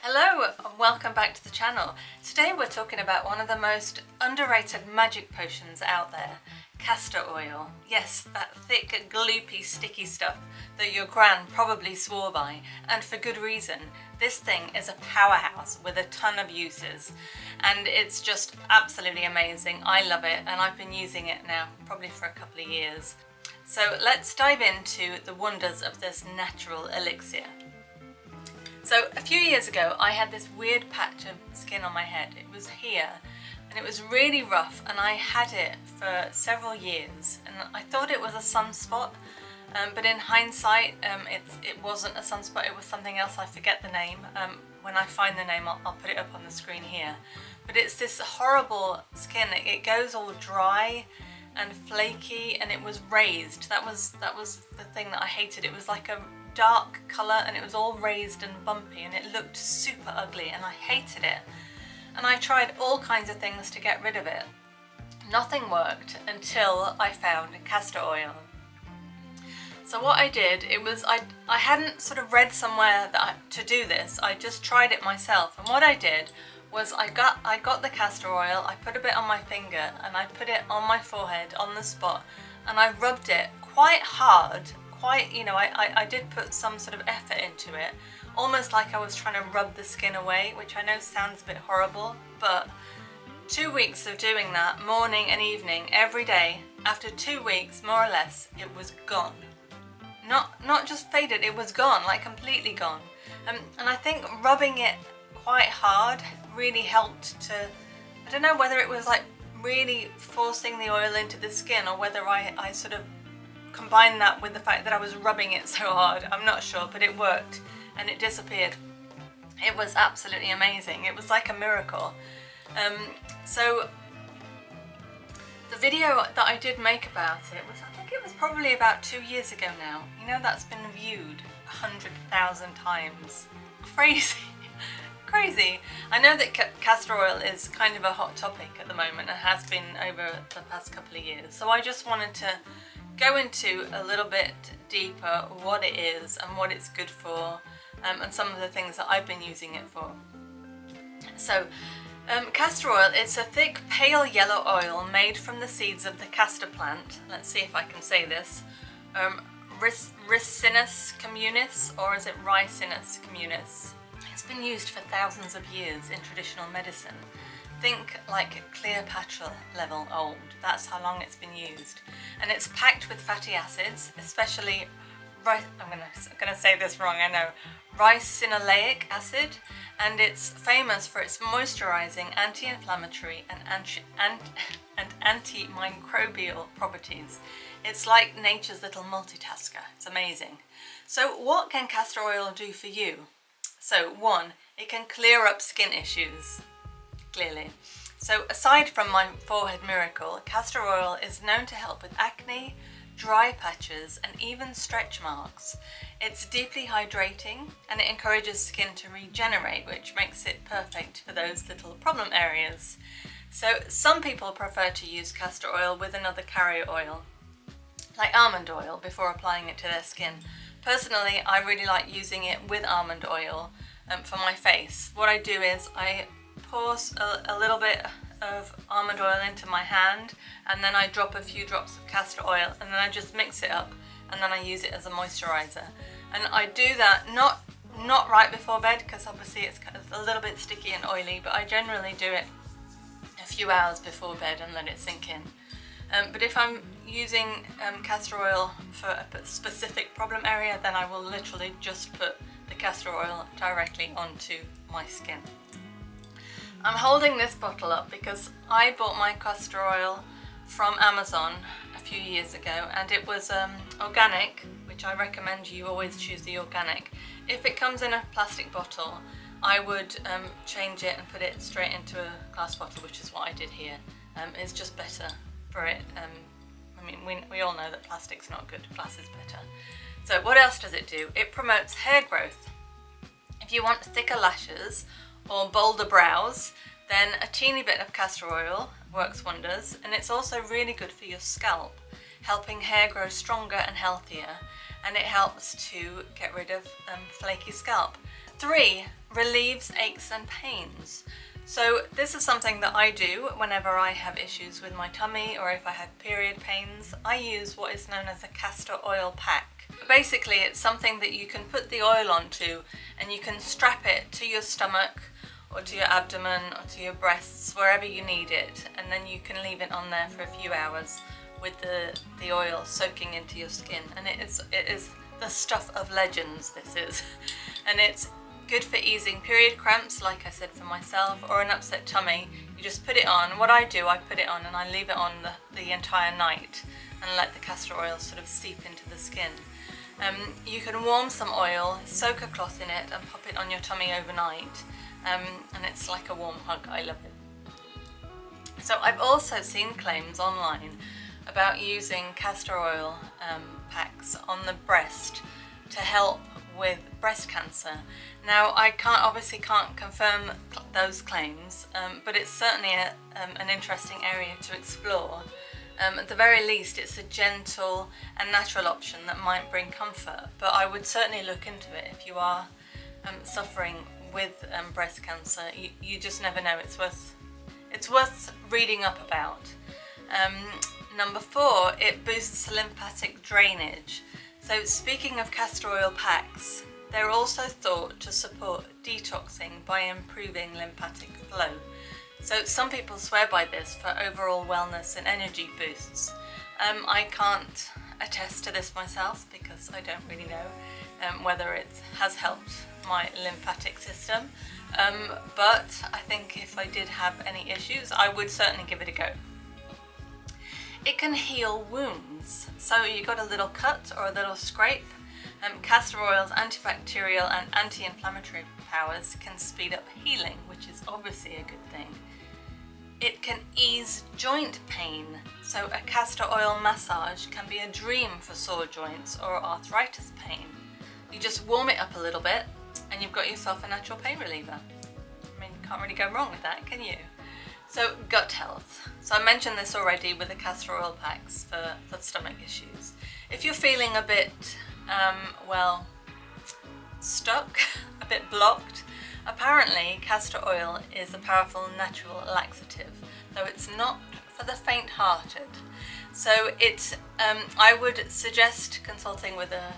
Hello and welcome back to the channel. Today we're talking about one of the most underrated magic potions out there, castor oil. Yes, that thick, gloopy, sticky stuff that your gran probably swore by, and for good reason. This thing is a powerhouse with a ton of uses and it's just absolutely amazing. I love it and I've been using it now probably for a couple of years. So let's dive into the wonders of this natural elixir. So a few years ago I had this weird patch of skin on my head. It was here and it was really rough and I had it for several years and I thought it was a sunspot, but in hindsight it wasn't a sunspot, it was something else. I forget the name. When I find the name I'll put it up on the screen here. But it's this horrible skin. It goes all dry and flaky and it was raised. That was the thing that I hated. It was like a dark colour and it was all raised and bumpy and it looked super ugly and I hated it. And I tried all kinds of things to get rid of it. Nothing worked until I found castor oil. So what I did, I hadn't sort of read somewhere to do this. I just tried it myself, and what I did was I got the castor oil, I put a bit on my finger and I put it on my forehead on the spot and I rubbed it quite hard. I did put some sort of effort into it, almost like I was trying to rub the skin away, which I know sounds a bit horrible, but 2 weeks of doing that, morning and evening, every day, after 2 weeks, more or less, it was gone. Not just faded, it was gone, like completely gone. And I think rubbing it quite hard really helped to, I don't know whether it was like really forcing the oil into the skin or whether I sort of combine that with the fact that I was rubbing it so hard. I'm not sure, but it worked and it disappeared. It was absolutely amazing. It was like a miracle. So the video that I did make about it was, I think it was probably about 2 years ago now. You know, that's been viewed 100,000 times. Crazy. Crazy. I know that castor oil is kind of a hot topic at the moment and has been over the past couple of years. So I just wanted to go into a little bit deeper what it is and what it's good for, and some of the things that I've been using it for. So castor oil, it's a thick pale yellow oil made from the seeds of the castor plant. Let's see if I can say this. Ricinus communis, or is it Ricinus communis? It's been used for thousands of years in traditional medicine. Think like Cleopatra level old. That's how long it's been used. And it's packed with fatty acids, especially, I'm gonna say this wrong, I know, ricinoleic acid, and it's famous for its moisturizing, anti-inflammatory and antimicrobial properties. It's like nature's little multitasker. It's amazing. So what can castor oil do for you? So 1, it can clear up skin issues, clearly. So aside from my forehead miracle, castor oil is known to help with acne, dry patches and even stretch marks. It's deeply hydrating and it encourages skin to regenerate, which makes it perfect for those little problem areas. So some people prefer to use castor oil with another carrier oil, like almond oil, before applying it to their skin. Personally, I really like using it with almond oil for my face. What I do is I pour a little bit of almond oil into my hand and then I drop a few drops of castor oil and then I just mix it up and then I use it as a moisturizer. And I do that not right before bed because obviously it's a little bit sticky and oily, but I generally do it a few hours before bed and let it sink in. But if I'm using castor oil for a specific problem area, then I will literally just put the castor oil directly onto my skin. I'm holding this bottle up because I bought my castor oil from Amazon a few years ago and it was organic, which I recommend you always choose the organic. If it comes in a plastic bottle, I would change it and put it straight into a glass bottle, which is what I did here. It's just better for it. I mean, we all know that plastic's not good, glass is better. So what else does it do? It promotes hair growth. If you want thicker lashes or bolder brows, then a teeny bit of castor oil works wonders, and it's also really good for your scalp, helping hair grow stronger and healthier, and it helps to get rid of flaky scalp. 3, relieves aches and pains. So this is something that I do whenever I have issues with my tummy or if I have period pains. I use what is known as a castor oil pack. Basically, it's something that you can put the oil onto and you can strap it to your stomach or to your abdomen or to your breasts, wherever you need it, and then you can leave it on there for a few hours with the oil soaking into your skin. And it is the stuff of legends, this is. And it's good for easing period cramps, like I said, for myself, or an upset tummy. You just put it on. What I do, I put it on and I leave it on the entire night and let the castor oil sort of seep into the skin. You can warm some oil, soak a cloth in it and pop it on your tummy overnight, and it's like a warm hug. I love it. So I've also seen claims online about using castor oil packs on the breast to help with breast cancer. Now, I obviously can't confirm those claims, but it's certainly an interesting area to explore. At the very least, it's a gentle and natural option that might bring comfort, but I would certainly look into it if you are suffering with breast cancer. You just never know. It's worth reading up about. Number 4, it boosts lymphatic drainage. So speaking of castor oil packs, they're also thought to support detoxing by improving lymphatic flow. So some people swear by this for overall wellness and energy boosts. I can't attest to this myself because I don't really know whether it has helped my lymphatic system, but I think if I did have any issues, I would certainly give it a go. It can heal wounds. So you got a little cut or a little scrape, castor oil's antibacterial and anti-inflammatory powers can speed up healing, which is obviously a good thing. It can ease joint pain. So a castor oil massage can be a dream for sore joints or arthritis pain. You just warm it up a little bit and you've got yourself a natural pain reliever. I mean, you can't really go wrong with that, can you? So gut health. So I mentioned this already with the castor oil packs for stomach issues. If you're feeling a bit, stuck, a bit blocked, apparently castor oil is a powerful natural laxative, though it's not for the faint-hearted. So I would suggest consulting with a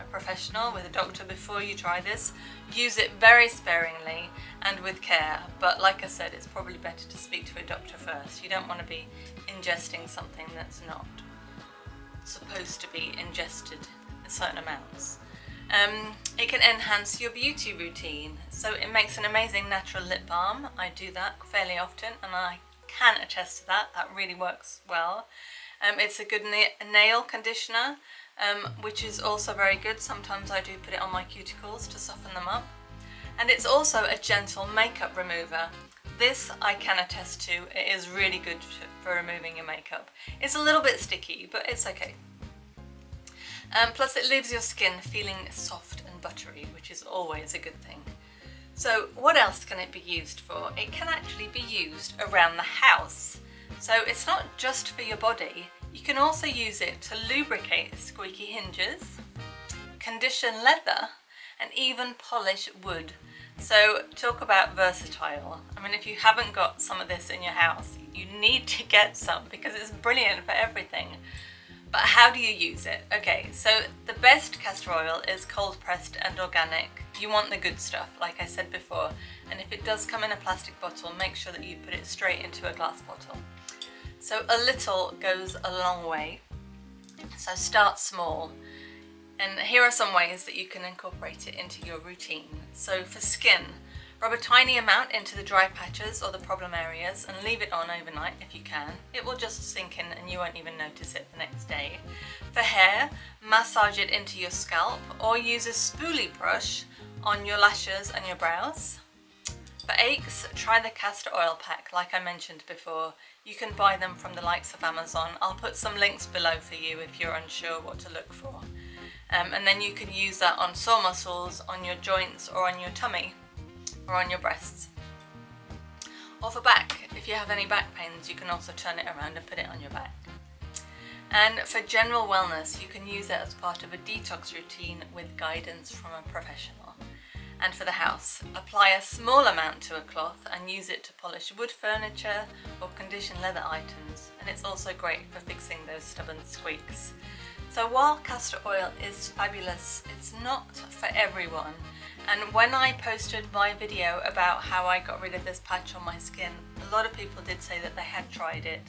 professional, with a doctor, before you try this. Use it very sparingly and with care, but like I said, it's probably better to speak to a doctor first. You don't want to be ingesting something that's not supposed to be ingested in certain amounts. It can enhance your beauty routine, so it makes an amazing natural lip balm. I do that fairly often and I can attest to that. That really works well. It's a good nail conditioner, which is also very good. Sometimes I do put it on my cuticles to soften them up. And it's also a gentle makeup remover. This I can attest to. It is really good for removing your makeup. It's a little bit sticky, but it's okay. Plus it leaves your skin feeling soft and buttery, which is always a good thing. So what else can it be used for? It can actually be used around the house. So it's not just for your body. You can also use it to lubricate squeaky hinges, condition leather, and even polish wood. So talk about versatile. I mean, if you haven't got some of this in your house, you need to get some because it's brilliant for everything. But how do you use it? Okay, so the best castor oil is cold pressed and organic. You want the good stuff, like I said before. And if it does come in a plastic bottle, make sure that you put it straight into a glass bottle. So a little goes a long way. So start small. And here are some ways that you can incorporate it into your routine. So for skin, rub a tiny amount into the dry patches or the problem areas and leave it on overnight if you can. It will just sink in and you won't even notice it the next day. For hair, massage it into your scalp or use a spoolie brush on your lashes and your brows. For aches, try the castor oil pack like I mentioned before. You can buy them from the likes of Amazon. I'll put some links below for you if you're unsure what to look for. And then you can use that on sore muscles, on your joints or on your tummy or on your breasts. Or for back, if you have any back pains, you can also turn it around and put it on your back. And for general wellness, you can use it as part of a detox routine with guidance from a professional. And for the house, apply a small amount to a cloth and use it to polish wood furniture or condition leather items, and it's also great for fixing those stubborn squeaks. So while castor oil is fabulous, it's not for everyone. And when I posted my video about how I got rid of this patch on my skin, a lot of people did say that they had tried it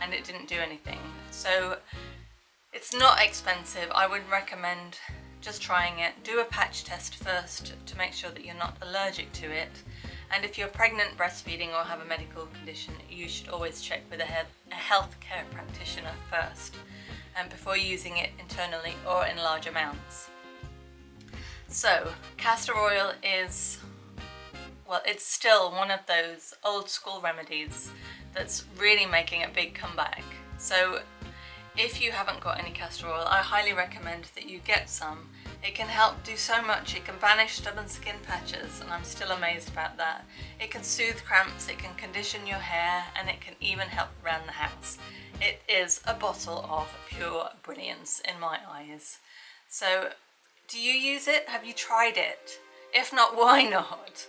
and it didn't do anything. So it's not expensive. I would recommend just trying it. Do a patch test first to make sure that you're not allergic to it. And if you're pregnant, breastfeeding, or have a medical condition, you should always check with a healthcare practitioner first before using it internally or in large amounts. So castor oil is, well, it's still one of those old school remedies that's really making a big comeback. So if you haven't got any castor oil, I highly recommend that you get some. It can help do so much. It can banish stubborn skin patches, and I'm still amazed about that. It can soothe cramps, it can condition your hair, and it can even help around the house. It is a bottle of pure brilliance in my eyes. So do you use it? Have you tried it? If not, why not?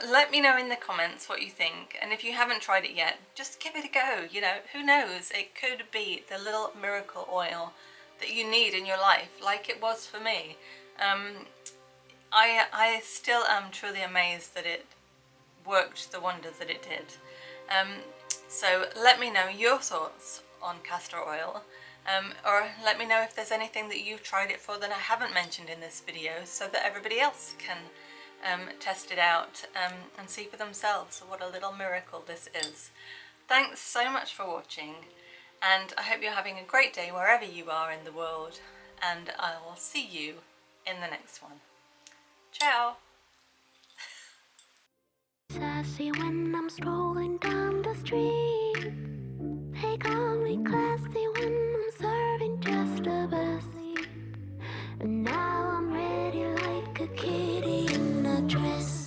Let me know in the comments what you think, and if you haven't tried it yet, just give it a go. You know, who knows, it could be the little miracle oil that you need in your life, like it was for me. I still am truly amazed that it worked the wonders that it did. So let me know your thoughts on castor oil, or let me know if there's anything that you've tried it for that I haven't mentioned in this video, so that everybody else can test it out and see for themselves what a little miracle this is. Thanks so much for watching, and I hope you're having a great day wherever you are in the world, and I will see you in the next one. Ciao! Sassy when I'm strolling down the street. They call me classy when I'm serving just a bus. And now I'm ready like a kitty in a dress.